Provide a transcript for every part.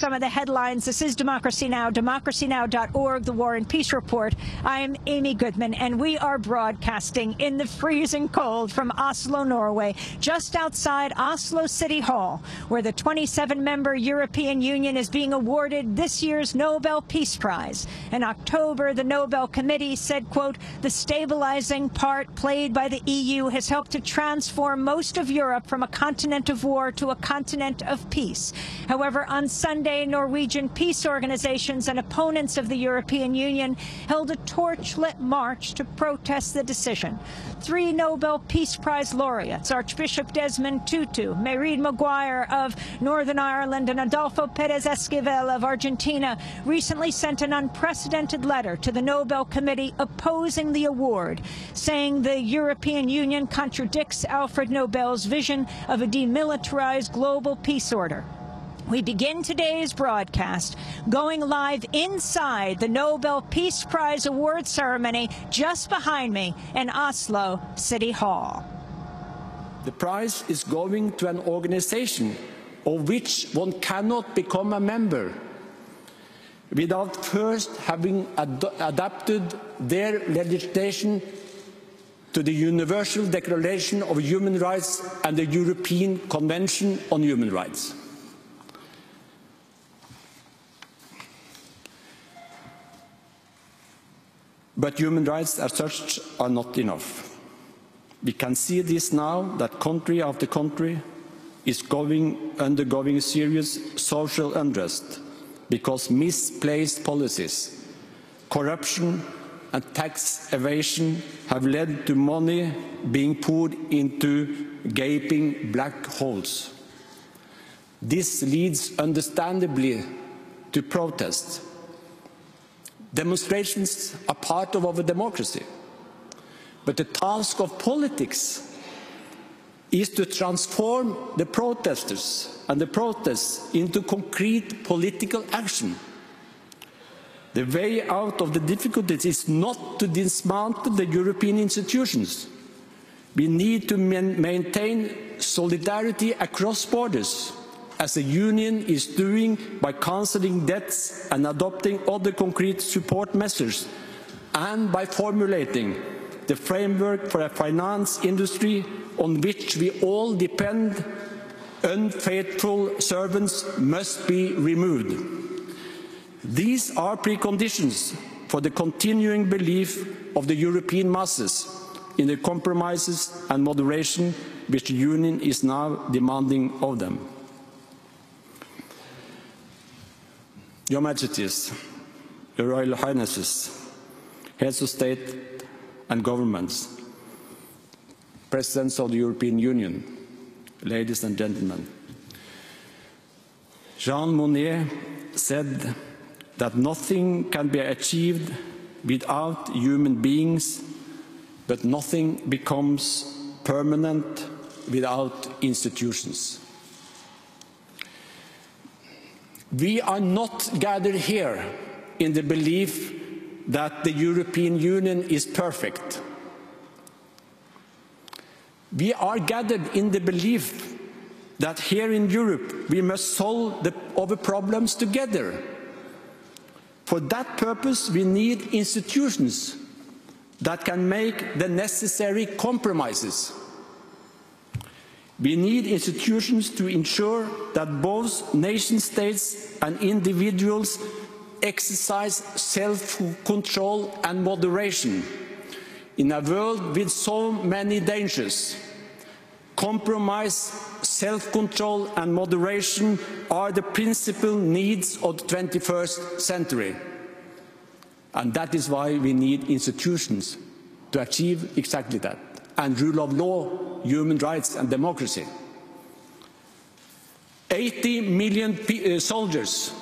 some of the headlines. This is Democracy Now!, democracynow.org, the War and Peace Report. I'm Amy Goodman, and we are broadcasting in the freezing cold from Oslo, Norway, just outside Oslo City Hall, where the 27-member European Union is being awarded this year's Nobel Peace Prize. In October, the Nobel Committee said, quote, "The stabilizing part played by the EU has helped to transform most of Europe from a continent of war to a continent of peace." However, on Sunday, Norwegian peace organizations and opponents of the European Union held a torch-lit march to protest the decision. 3 Nobel Peace Prize laureates, Archbishop Desmond Tutu, Mairead Maguire of Northern Ireland, and Adolfo Perez Esquivel of Argentina, recently sent an unprecedented letter to the Nobel Committee opposing the award, saying the European Union contradicts Alfred Nobel's vision of a demilitarized global peace order. We begin today's broadcast going live inside the Nobel Peace Prize award ceremony just behind me in Oslo City Hall. The prize is going to an organization of which one cannot become a member without first having adapted their legislation to the Universal Declaration of Human Rights and the European Convention on Human Rights. But human rights as such are not enough. We can see this now, that country after country is undergoing serious social unrest because misplaced policies, corruption and tax evasion have led to money being poured into gaping black holes. This leads understandably to protests. Demonstrations are part of our democracy, but the task of politics is to transform the protesters and the protests into concrete political action. The way out of the difficulties is not to dismantle the European institutions. We need to maintain solidarity across borders, as the Union is doing by cancelling debts and adopting other concrete support measures, and by formulating the framework for a finance industry on which we all depend. Unfaithful servants must be removed. These are preconditions for the continuing belief of the European masses in the compromises and moderation which the Union is now demanding of them. Your Majesties, Your Royal Highnesses, Heads of State and Governments, Presidents of the European Union, ladies and gentlemen. Jean Monnet said that nothing can be achieved without human beings, but nothing becomes permanent without institutions. We are not gathered here in the belief that the European Union is perfect. We are gathered in the belief that here in Europe we must solve our problems together. For that purpose we need institutions that can make the necessary compromises. We need institutions to ensure that both nation-states and individuals exercise self-control and moderation. In a world with so many dangers, compromise, self-control and moderation are the principal needs of the 21st century. And that is why we need institutions to achieve exactly that. And rule of law, human rights and democracy. 80 million soldiers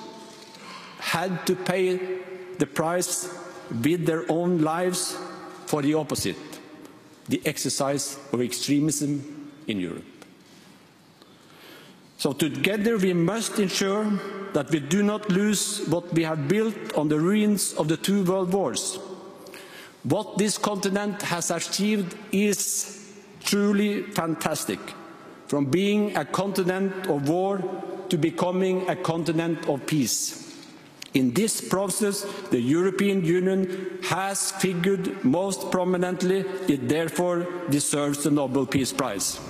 had to pay the price with their own lives for the opposite, the exercise of extremism in Europe. So together we must ensure that we do not lose what we have built on the ruins of the 2 world wars. What this continent has achieved is truly fantastic. From being a continent of war to becoming a continent of peace. In this process, the European Union has figured most prominently. It therefore deserves the Nobel Peace Prize.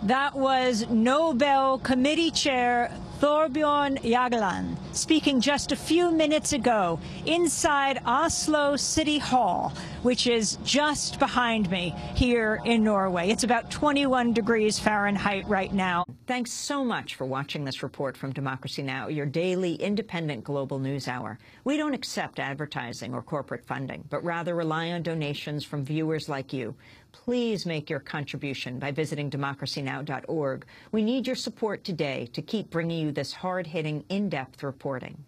That was Nobel Committee Chair Thorbjørn Jagland speaking just a few minutes ago inside Oslo City Hall, which is just behind me here in Norway. It's about 21 degrees Fahrenheit right now. Thanks so much for watching this report from Democracy Now!, your daily independent global news hour. We don't accept advertising or corporate funding, but rather rely on donations from viewers like you. Please make your contribution by visiting democracynow.org. We need your support today to keep bringing you this hard-hitting, in-depth reporting.